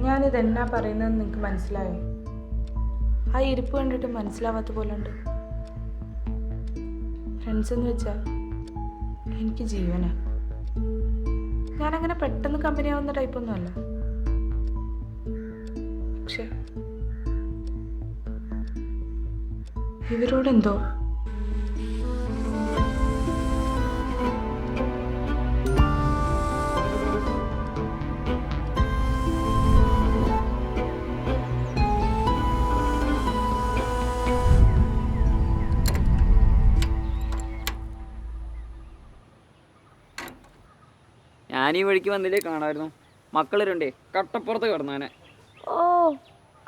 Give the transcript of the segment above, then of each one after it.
ഞാനിതെന്നാ പറയുന്നതെന്ന് നിങ്ങൾക്ക് മനസ്സിലായോ? ആ ഇരിപ്പ് കണ്ടിട്ട് മനസ്സിലാവാത്ത പോലെ ഉണ്ട്. ഫ്രണ്ട്സ് എന്ന് വെച്ചാൽ എനിക്ക് ജീവനാ. ഞാനങ്ങനെ പെട്ടെന്ന് കമ്പനി ആവുന്ന ടൈപ്പൊന്നുമല്ല. പക്ഷെ ഇവരോടെന്തോ ഞാനീ വഴിക്ക് വന്നില്ലേ കാണാമായിരുന്നു. മക്കൾ രണ്ടേ കട്ടപ്പുറത്ത് കിടന്നാനെ. ഓ,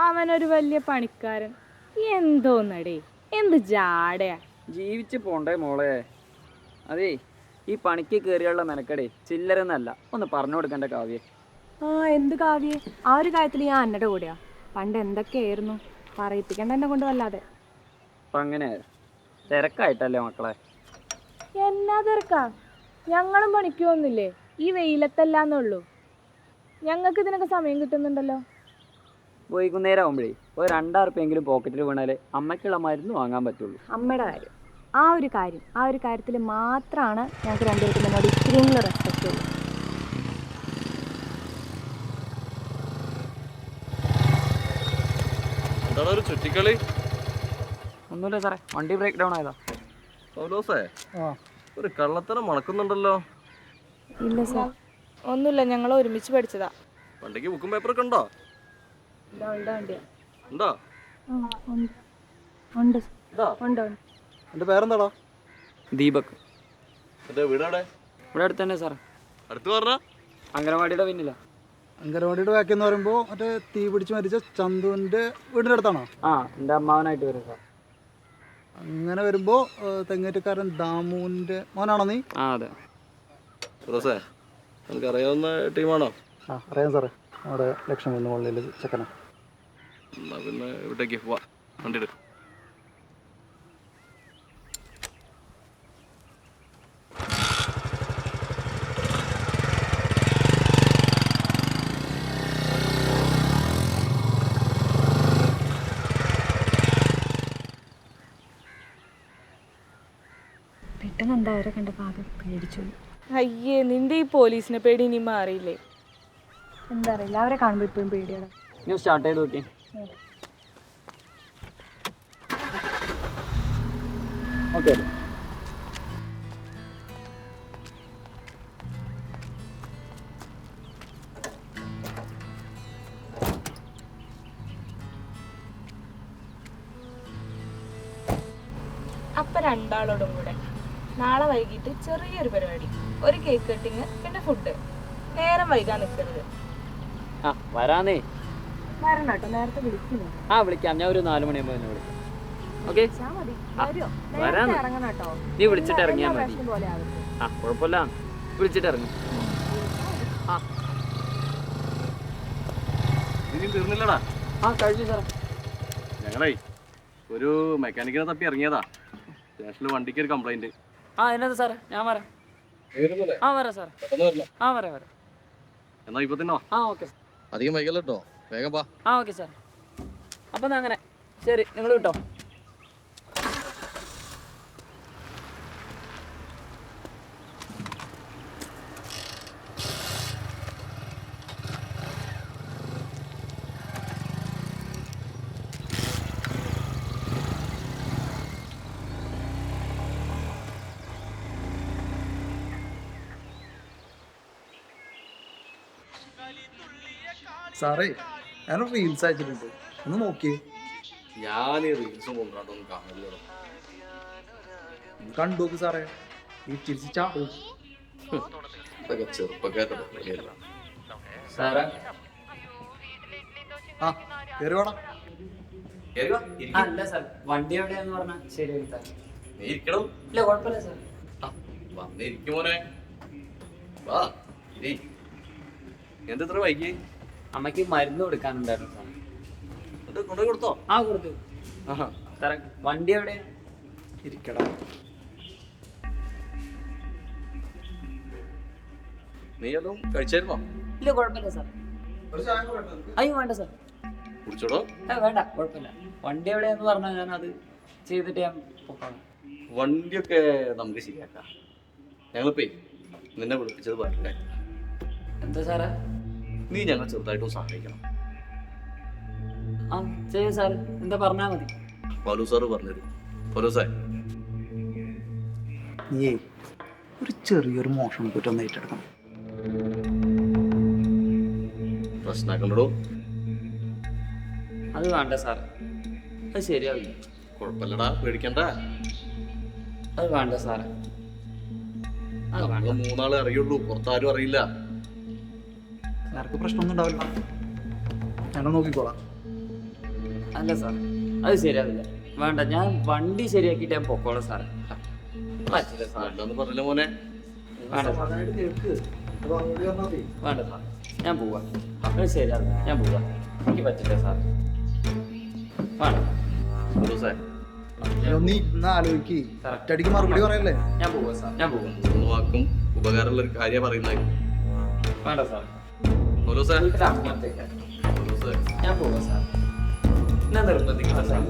അവനൊരു വലിയ പണിക്കാരൻ. എന്തോന്നടേ, എന്ത് ജാടയാ. ജീവിച്ച് പോണ്ടേ മോളെ. അതേ, ഈ പണിക്ക് കയറിയുള്ള മെനക്കടേ ചില്ലറന്നല്ല. ഒന്ന് പറഞ്ഞു കൊടുക്കണ്ട കാവ്യെ. ആ, എന്ത് കാവ്യേ, ആ ഒരു കാര്യത്തിൽ ഞാൻ അന്നയുടെ കൂടെയാ. പണ്ട് എന്തൊക്കെയായിരുന്നു, പറയിപ്പിക്കണ്ട എന്നെ കൊണ്ട് വല്ലാതെ. അപ്പം അങ്ങനെ തിരക്കായിട്ടല്ലേ മക്കളെ? എന്നാ തിരക്കാ, ഞങ്ങളും പണിക്ക് പോകുന്നില്ലേ, ഈ വെയിലത്തല്ലാന്നുള്ളൂ. ഞങ്ങൾക്ക് ഇതിനൊക്കെ സമയം കിട്ടുന്നുണ്ടല്ലോ. വൈകുന്നേരം ആകുമ്പോഴേ ഒരു 2,000 ഉറുപ്പിയെങ്കിലും പോക്കറ്റിൽ വീണാലേ അമ്മയ്ക്കുള്ള മരുന്ന് വാങ്ങാൻ പറ്റുള്ളൂ. അമ്മയുടെ കാര്യം, ആ ഒരു കാര്യത്തിൽ മാത്രമാണ് ഞങ്ങൾക്ക് രണ്ടുപേർക്കും എന്നോട് ഇത്രയും റെസ്പെക്റ്റ് ഉള്ളൂ. എന്താണ് ഒരു ചുറ്റിക്കളി? ഒന്നുമില്ല സാറേ, വണ്ടി ബ്രേക്ക് ഡൗൺ ആയതാ. പൗലോസേ, ഒരു കള്ളത്തരം മണക്കുന്നുണ്ടല്ലോ. ഇല്ല സാർ, ഒന്നുമില്ല, ഞങ്ങൾ ഒരുമിച്ച് പഠിച്ചതാ. വണ്ടിക്ക് ബുക്കും പേപ്പറൊക്കെ ഉണ്ടോ? ഉണ്ടോ? ഉണ്ട്. എൻ്റെ പേരെന്താടാ? ദീപക്. എൻ്റെ വീടവിടെ? ഇവിടെ അടുത്ത് തന്നെ സാറേ. അടുത്ത് പറഞ്ഞാ? അംഗനവാടിയുടെ പിന്നില്ല. അംഗനവാടിയുടെ ബാക്കെന്ന് പറയുമ്പോൾ മറ്റേ തീ പിടിച്ച് മരിച്ച ചന്തുവിൻ്റെ വീടിൻ്റെ അടുത്താണോ? ആ, എൻ്റെ അമ്മാവനായിട്ട് വരും സാർ. അങ്ങനെ വരുമ്പോൾ തെങ്ങേറ്റക്കാരൻ ദാമുവിൻ്റെ മോനാണോ നീ? ആ അതെ. പൗലോസേ, നമുക്ക് അറിയാവുന്ന ടീമാണോ? ആ, അറിയാം സാറേ, അവിടെ ലക്ഷ്മി മുകളിൽ ചെക്കനാ. എന്നാ പിന്നെ ഇവിടേക്ക് പോവാ, വണ്ടി എടുക്കും. പെട്ടെന്ന് എന്താ അവരെ കണ്ടപ്പോൾ ആകെ പേടിച്ചു. അയ്യേ, നിന്റെ ഈ പോലീസിനെ പേടി ഇനി മാറിയില്ലേ? എന്താ അറിയില്ല, അവരെ കാണുമ്പോൾ ഇപ്പോഴും പേടിയാണ്. ഞാൻ സ്റ്റാർട്ട് ചെയ്ത് നോക്കി. ഓക്കെ. അപ്പൊ രണ്ടാളോടും കൂടെ നാളെ വൈകിട്ട് ചെറിയൊരു പരിപാടി, ഒരു കേക്ക് കട്ടിങ്, പിന്നെ ഫുഡ്. നേരം വൈകാൻ നിൽക്കരുത്. ആ വരാന്നേ. വരണം കേട്ടോ, നേരത്തെ വിളിക്കുന്നു. ആ വിളിക്കാം, ഞാൻ ഒരു 4 മണിയാകുമ്പോൾ തന്നെ വിളിക്കാം. ഓക്കെ, വരാന്ന്. ഇറങ്ങണം കേട്ടോ. നീ വിളിച്ചിട്ട് ഇറങ്ങിയാൽ മതി. പോലെ ആകും. ആ കുഴപ്പമില്ല, വിളിച്ചിട്ട് ഇറങ്ങും. ആ ഇനിയും തീർന്നില്ലടാ. ആ കഴിഞ്ഞു സാറേ. ഞങ്ങളേ ഒരു മെക്കാനിക്കിനെ തപ്പി ഇറങ്ങിയതാ. സ്റ്റേഷനിൽ വണ്ടിക്ക് ഒരു കംപ്ലൈന്റ്. ആ എന്നാ സാറേ, ഞാൻ വരാം. ആ വരാം സാറേ. ആ വരാം. എന്നാ ഇപ്പൊ തന്നെ ആ ഓക്കെ. അധികം വൈകല്ലോ കേട്ടോ, വേഗം വാ. ആ ഓക്കെ സാർ. അപ്പം എന്നാ അങ്ങനെ ശരി, നിങ്ങൾ കിട്ടോ. സാറേ, ഞാനൊരു റീൽസ് അയച്ചിട്ടുണ്ട്, ഒന്ന് നോക്കിയേ. ഞാൻ ഈ റീൽസും കൊണ്ടാട്ടൊന്നും കാണില്ലോ. കണ്ടു നോക്ക് സാറേ, ഈ ചിരിച്ച് ചാടും. ഇതൊക്കെ ചെറുപ്പക്കാരുടെ പരിപാടിയല്ല. സാറേ ആ കയറി വേണം. അല്ല സാർ, വണ്ടി എവിടെയാന്ന് പറഞ്ഞാൽ ശരി. നീ ഇരിക്കണം. ഇല്ല കുഴപ്പമില്ല സാർ. വന്നിരിക്കും മോനെ, വാ. എന്തെത്ര വൈകി? അമ്മയ്ക്ക് മരുന്ന് കൊടുക്കാനുണ്ടായിരുന്നു സാർ. എന്നിട്ട് കൊണ്ടുപോയി കൊടുത്തോ? ആ കൊടുത്തു. ആഹാ. സാറേ വണ്ടി എവിടെ? ഇരിക്കടാ. നീ അതും കഴിച്ചായിരുന്നോ? ഇല്ല കുഴപ്പമില്ല സാർ. അയ്യോ വേണ്ട സാർ. കുടിച്ചോടോ. വേണ്ട, കുഴപ്പമില്ല. വണ്ടി എവിടെയാന്ന് പറഞ്ഞാൽ ഞാൻ അത് ചെയ്തിട്ട് ഞാൻ പൊക്കോളാം. വണ്ടിയൊക്കെ നമുക്ക് ശരിയാക്കാം. ഞങ്ങളിപ്പേ നിന്നെ വിളിപ്പിച്ചത് പറഞ്ഞില്ല. എന്താ സാറേ? നീ ഞങ്ങൾ ചെറുതായിട്ടും സഹായിക്കണം. ആ ചെയ്യ സാർ, എന്താ പറഞ്ഞാൽ മതി. പൗലു സാറ് പറഞ്ഞുതരും. പൗലു സാർ, നീയേ ഒരു ചെറിയൊരു മോഷണം കുറ്റം ഒന്ന് ഏറ്റെടുക്കണം. പ്രശ്നമാക്കണ്ടോ? അത് വേണ്ട സാർ, അത് ശരിയാവില്ല. കുഴപ്പമില്ലടാ, പേടിക്കണ്ട. അത് വേണ്ട സാറേ, അത് വേണ്ട. നമ്മള് മൂന്നാളെ അറിയുള്ളൂ, പുറത്താരും അറിയില്ല. ആർക്ക് പ്രശ്നമൊന്നും ഉണ്ടാവില്ല, ഞങ്ങൾ നോക്കിക്കോളാം. അല്ല സാർ, അത് ശരിയാവില്ല. വേണ്ട, ഞാൻ വണ്ടി ശരിയാക്കിയിട്ട് ഞാൻ പൊക്കോളാം സാറേ. പറ്റില്ല സാർ. എന്താന്ന് പറഞ്ഞില്ല മോനെ. വേണ്ട സാർ, വേണ്ട സാർ, ഞാൻ പോവാ. അത് ശരിയാവില്ല, ഞാൻ പോവാ. എനിക്ക് പറ്റില്ല സാർ. വേണ്ട. പൗലു സാർ, നീ ഇന്ന് ആലോചിക്ക്, ഒറ്റയടിക്ക് മറുപടി പറയല്ലേ. ഞാൻ പോവാ സാർ, ഞാൻ പോവാ. മൂന്ന് വാക്കും ഉപകാരമുള്ള ഒരു കാര്യം പറയുന്നത്. വേണ്ട സാർ, പൗലു സാർ, വീട്ടിൽ അങ്ങനത്തേക്ക്. പൗലു സാർ, ഞാൻ പോവാ സാർ. എന്നെ നിർബന്ധിക്കണം സാർ.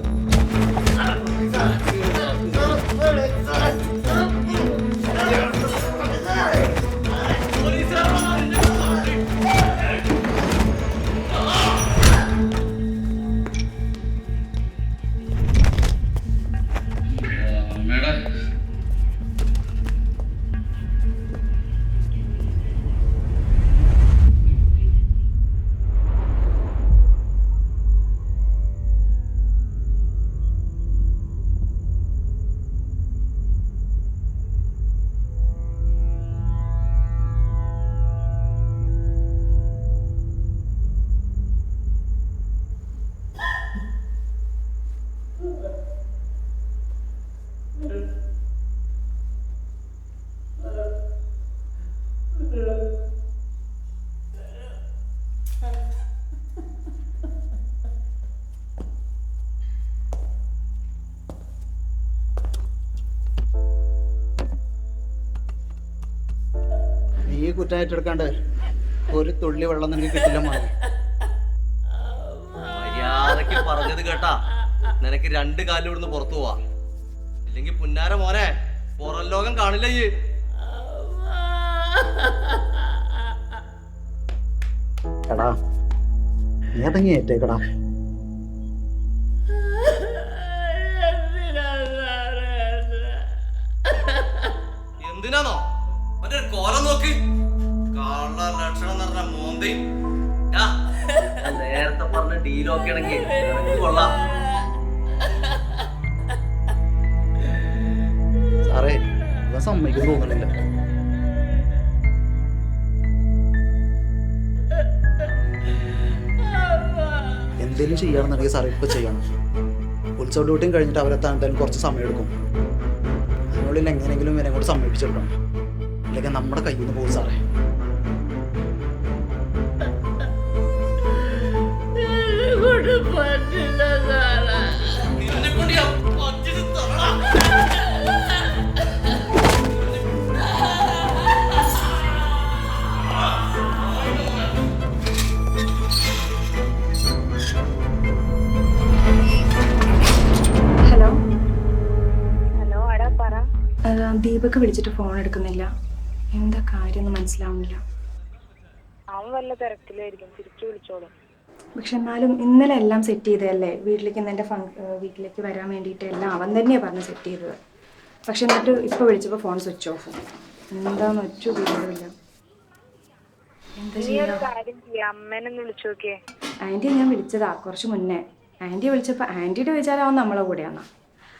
നീ കുറ്റം ഏറ്റെടുക്കാണ്ട് ഒരു തുള്ളി വെള്ളം നിനക്ക് കിട്ടില്ല മോനെ. മര്യാദക്ക് പറഞ്ഞത് കേട്ടാ. നിനക്ക് 2 കാലിൽ ഇവിടുന്ന് പുറത്തു പോവാ, ഇല്ലെങ്കിൽ പുന്നാര മോനെ പുറം ലോകം കാണില്ല. ഈ എടാ നീ അതങ്ങി ഏറ്റേക്കടാ. എന്തിനാന്നോ മറ്റേ കോലം നോക്ക്. കള്ള ലക്ഷണം എന്ന് പറഞ്ഞ മോന്തി. നേരത്തെ പറഞ്ഞ ഡീലൊക്കെ ആണെങ്കിൽ കൊള്ളാം. സാറേ ഇവ സമ്മതിക്കുന്നു തോന്നുന്നില്ല. എന്തെങ്കിലും ചെയ്യാണെന്നുണ്ടെങ്കിൽ സാറേ ഇപ്പൊ ചെയ്യണം. ഉത്സവ ഡ്യൂട്ടിയും കഴിഞ്ഞിട്ട് അവരെത്താൻ എന്തായാലും കുറച്ച് സമയം എടുക്കും. അതിനുള്ളിൽ എങ്ങനെയെങ്കിലും ഇവനെ കൂടെ സമ്മതിപ്പിച്ചെടുക്കണം, അല്ലെങ്കിൽ നമ്മുടെ കയ്യിൽ നിന്ന് പോകും സാറേ. ഹലോ ഹലോ, ആടാ പറ. ദീപക്ക് വിളിച്ചിട്ട് ഫോൺ എടുക്കുന്നില്ല. എന്താ കാര്യമൊന്നും മനസ്സിലാവുന്നില്ല. അവൻ വല്ല തിരക്കിലായിരിക്കും, തിരിച്ചു വിളിച്ചോളും. പക്ഷെ എന്നാലും ഇന്നലെ എല്ലാം സെറ്റ് ചെയ്തതല്ലേ. വീട്ടിലേക്ക് ഇന്ന് എൻ്റെ വീട്ടിലേക്ക് വരാൻ വേണ്ടിയിട്ട് എല്ലാം അവൻ തന്നെയാണ് പറഞ്ഞ് സെറ്റ് ചെയ്തത്. പക്ഷെ എന്നിട്ട് ഇപ്പോൾ വിളിച്ചപ്പോൾ ഫോൺ സ്വിച്ച് ഓഫ്. എന്താന്ന് ഒറ്റ ഉപയോഗമില്ല. എന്താ ചെയ്യാ? കാര്യം ചെയ്യാം, അമ്മേനൊന്ന് വിളിച്ചു നോക്കിയേ. ആൻറ്റിയെ ഞാൻ വിളിച്ചതാ കുറച്ച് മുന്നേ. ആൻറ്റിയെ വിളിച്ചപ്പോൾ ആൻറ്റിയുടെ വിചാരം അവൻ നമ്മളെ കൂടെയാണ്.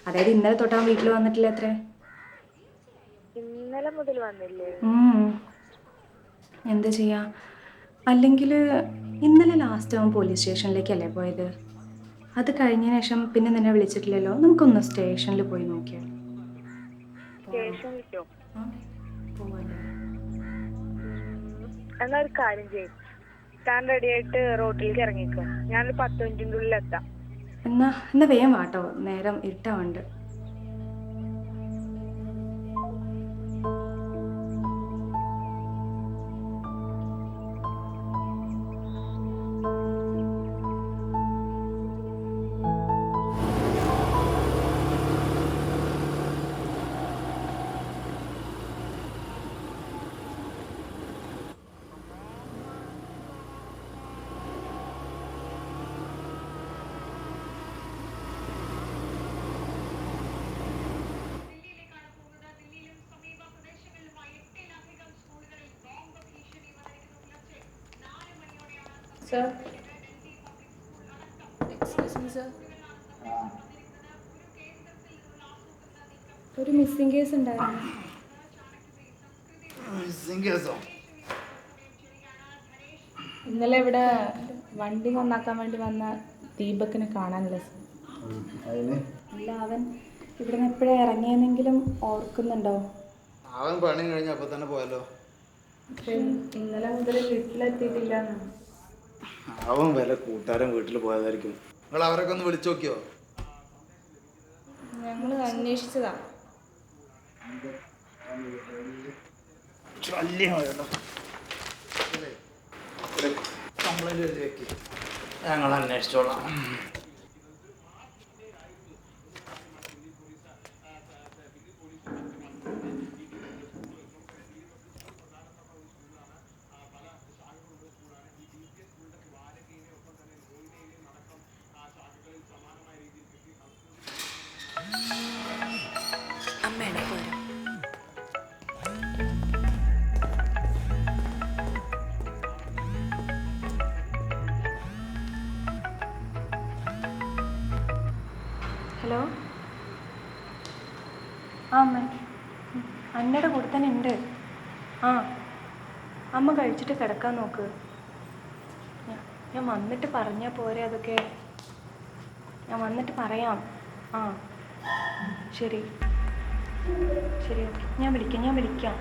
അതായത് ഇന്നലെ തൊട്ട് അവൻ വീട്ടിൽ വന്നിട്ടില്ല അത്രേ. ഇന്നലെ മുതൽ വന്നില്ലേ? എന്താ ചെയ്യാ? അല്ലെങ്കിൽ ഇന്നലെ ലാസ്റ്റ് അവൻ പോലീസ് സ്റ്റേഷനിലേക്കല്ലേ പോയത്? അത് കഴിഞ്ഞതിന് ശേഷം പിന്നെ നിന്നെ വിളിച്ചിട്ടില്ലല്ലോ. നമുക്കൊന്ന് സ്റ്റേഷനിൽ പോയി നോക്കിയാൽ. സ്റ്റേഷനിലോ? പോവാല്ലേ? എന്നാ ഒരു കാര്യം ചെയ്യും, താൻ റെഡി ആയിട്ട് റോട്ടിലേക്ക് ഇറങ്ങിക്കോ. ഞാനൊരു 10 മിനിറ്റിൻ്റെ ഉള്ളിൽ എത്താം. എന്നാ വേഗം വാട്ടോ, നേരം ഇരുട്ടാവുണ്ട്. Sir, excuse me sir. ഒരു മിസ്സിംഗ് കേസ് ഉണ്ടായിരുന്നു. ഇന്നലെ ഇവിടെ വണ്ടി നന്നാക്കാൻ വേണ്ടി വന്ന ദീപക്കിനെ കാണാനില്ല സർ. അല്ല, അവൻ ഇവിടെ നിന്ന് എപ്പോഴാണ് ഇറങ്ങിയെന്നെങ്കിലും ഓർക്കുന്നുണ്ടോ? അവൻ പണി കഴിഞ്ഞ അപ്പൊ തന്നെ പോയല്ലോ. ഇന്നലെ മുതൽ വീട്ടിലെത്തിയിട്ടില്ല. അവൻ വല്ല കൂട്ടുകാരൻ വീട്ടിൽ പോയതായിരിക്കും. നിങ്ങൾ അവരൊക്കെ ഒന്ന് വിളിച്ചു നോക്കിയോ? ഞങ്ങൾ അന്വേഷിച്ചതാ. കംപ്ലൈന്റ് എഴുതി വെക്ക്, ഞങ്ങൾ അന്വേഷിച്ചോളാം. അമ്മയുടെ പോരാ. ഹലോ, ആ അമ്മ, അന്നയുടെ കൂടെ തന്നെ ഉണ്ട്. ആ, അമ്മ കഴിച്ചിട്ട് കിടക്കാൻ നോക്ക്. ഞാൻ വന്നിട്ട് പറഞ്ഞാൽ പോരെ അതൊക്കെ? ഞാൻ വന്നിട്ട് പറയാം. ആ ശരി ശരി, ഓക്കെ, ഞാൻ വിളിക്കാം.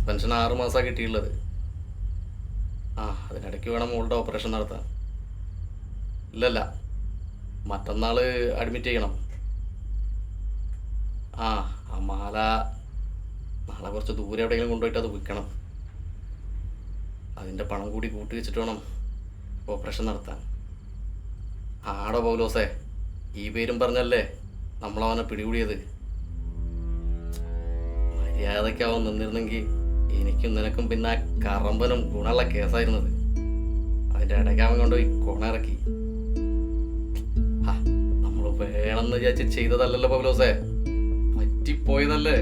പെൻഷൻ 6 മാസമാണ് കിട്ടിയുള്ളത്. അതിനിടയ്ക്ക് വേണം മോളുടെ ഓപ്പറേഷൻ നടത്താൻ. ഇല്ലല്ല, മറ്റന്നാൾ അഡ്മിറ്റ് ചെയ്യണം. ആ മാല നാളെ കുറച്ച് ദൂരെ എവിടെയെങ്കിലും കൊണ്ടുപോയിട്ട് അത് വിൽക്കണം. അതിൻ്റെ പണം കൂടി കൂട്ടി വെച്ചിട്ട് വേണം ഓപ്പറേഷൻ നടത്താൻ. ആടോ പൗലോസേ, ഈ പേരും പറഞ്ഞല്ലേ നമ്മളവനെ പിടികൂടിയത്. മര്യാദയ്ക്കാവാൻ നിന്നിരുന്നെങ്കിൽ എനിക്കും നിനക്കും പിന്നെ കറമ്പനും ഗുണമുള്ള കേസായിരുന്നത്. അതിൻ്റെ ഇടയ്ക്ക് അവൻ കൊണ്ടുപോയി കൊണയിറക്കി. നമ്മൾ വേണമെന്ന് വിചാരിച്ച് ചെയ്തതല്ലല്ലോ പൗലോസേ, പറ്റിപ്പോയതല്ലേ.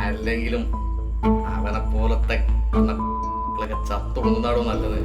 അല്ലെങ്കിലും അവനെ പോലത്തെ ചത്തുകൊണ്ടാണോ നല്ലത്?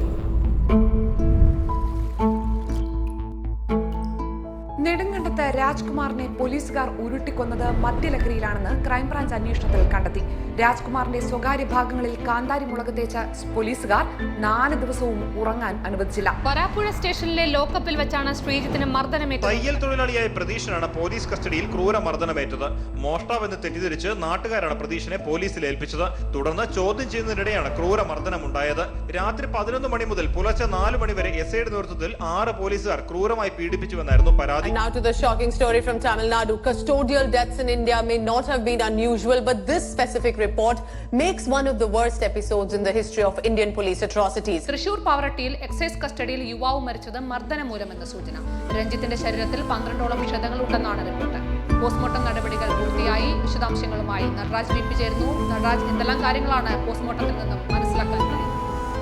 നെടുങ്കണ്ടത്ത് രാജ്കുമാറിനെ പോലീസുകാർ ഉരുട്ടിക്കൊന്നത് മദ്യലഹരിയിലാണെന്ന് ക്രൈംബ്രാഞ്ച് അന്വേഷണത്തിൽ കണ്ടെത്തി. രാജ്കുമാറിന്റെ സ്വകാര്യ ഭാഗങ്ങളിൽ കാന്താരി മുളക് തേച്ച പോലീസുകാർ 4 ദിവസവും ഉറങ്ങാൻ അനുവദിച്ചില്ല. വരാപ്പുഴ സ്റ്റേഷനിലെ ലോക്കപ്പിൽ വെച്ചാണ് ശ്രീജിത്തിന് മർദ്ദനമേറ്റത്. തയ്യൽ തൊഴിലാളിയായ പ്രതീഷിനാണ് പോലീസ് കസ്റ്റഡിയിൽ ക്രൂര മർദ്ദനമേറ്റത്. മോഷ്ടാവെന്ന് തെറ്റിദ്ധരിച്ച് നാട്ടുകാരാണ് പ്രതീഷിനെ പോലീസിൽ ഏൽപ്പിച്ചത്. തുടർന്ന് ചോദ്യം ചെയ്യുന്നതിനിടെയാണ് ക്രൂര മർദ്ദനമുണ്ടായത്. രാത്രി 11 മണി മുതൽ പുലർച്ചെ 4 മണി വരെ എസ്ഐയുടെ നേതൃത്വത്തിൽ 6 പോലീസുകാർ ക്രൂരമായി പീഡിപ്പിച്ചുവെന്നായിരുന്നു പരാതി. Now to the shocking story from Tamil Nadu. Custodial deaths in India may not have been unusual, but this specific report makes one of the worst episodes in the history of Indian police atrocities. Thrissur പാവറട്ടിയിൽ excise കസ്റ്റഡിയിൽ യുവാവ് മരിച്ചത് മർദ്ദനം മൂലമെന്ന സൂചന. രഞ്ജിത്തിന്റെ ശരീരത്തിൽ 12ഓളം ക്ഷതങ്ങൾ ഉണ്ടെന്നാണ് report. Postmortem നടപടികൾ പൂർത്തിയായി. വിശദാംശങ്ങളുമായി നടരാജ് വി പി ചേരുന്നു. നടരാജ്, എന്തെല്ലാം കാര്യങ്ങളാണ് പോസ്റ്റ്മോർട്ടത്തിൽ നിന്നും മനസ്സിലാക്കാൻ കഴിയുന്നത്?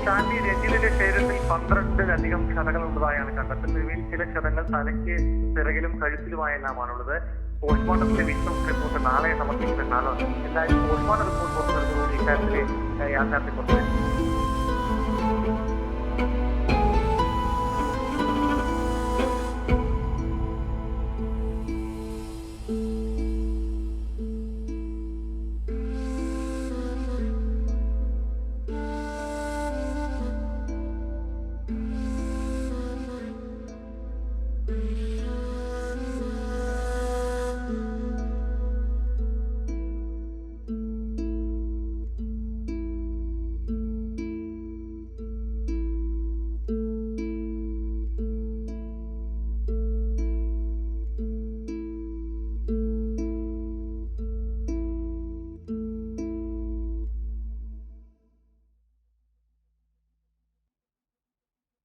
ഷാനി, രഞ്ജിത്തിന്റെ ശരീരത്തിൽ 12-ലധികം ക്ഷതങ്ങൾ ഉള്ളതായാണ് കണ്ടെത്തുന്നത്. ഇവയിൽ ചില ക്ഷതങ്ങൾ തലയ്ക്ക്, പിറകിലും കഴുത്തിലുമായെല്ലാമാണുള്ളത്. പോസ്റ്റ്മോർട്ടത്തിലെ വിശദ റിപ്പോർട്ട് നാളെ സമർപ്പിക്കുമെന്നാണ്. എന്തായാലും പോസ്റ്റ്മോർട്ടം റിപ്പോർട്ട് പുറത്തെടുക്കുന്നതോടെ ഇക്കാര്യത്തിലെ യാഥാർത്ഥ്യം പുറത്തുവരും.